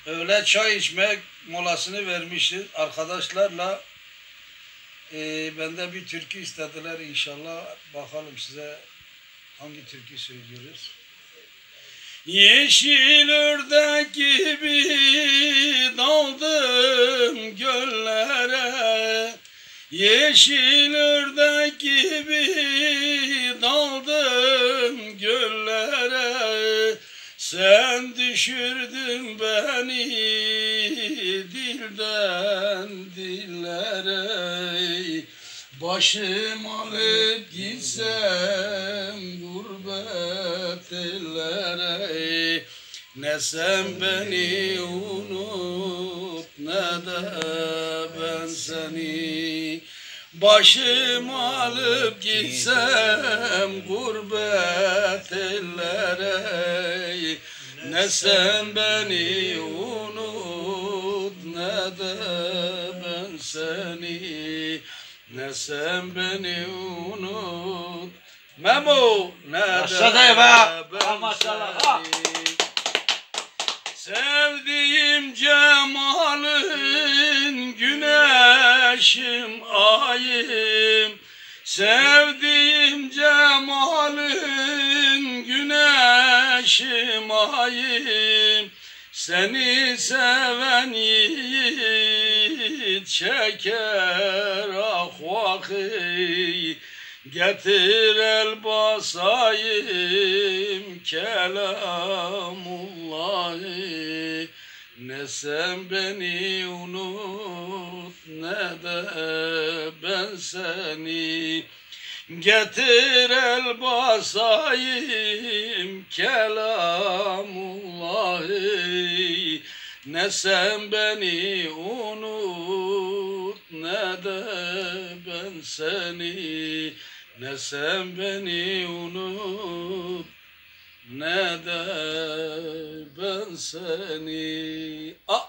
öğle çay içmek molasını vermişiz arkadaşlarla. Benden bir türkü istediler inşallah. Bakalım size hangi türkü söylüyoruz. Yeşil ördek gibi daldım göllere, yeşil ördek gibi daldım göllere. Sen düşürdün beni dilden dillere. Başım alıp gitsem gurbet ellere. Ne sen beni unut ne de ben seni. Başım alıp gitsem gurbet ellere. Ne sen beni unut ne de ben seni. Ne sen beni unut Memo ne de ben seni. Sevdiğim cemalin güneşim ayım, sevdiğim cemalin güneşim ayım. Seni seven yiğit çeker ah vahi. Getir el basayım kelamullahi. Ne sen beni unut ne de ben seni. Getir el basayım kelamullahi. Ne sen beni unut ne de ben seni. Ne sen beni unut ne de ben seni.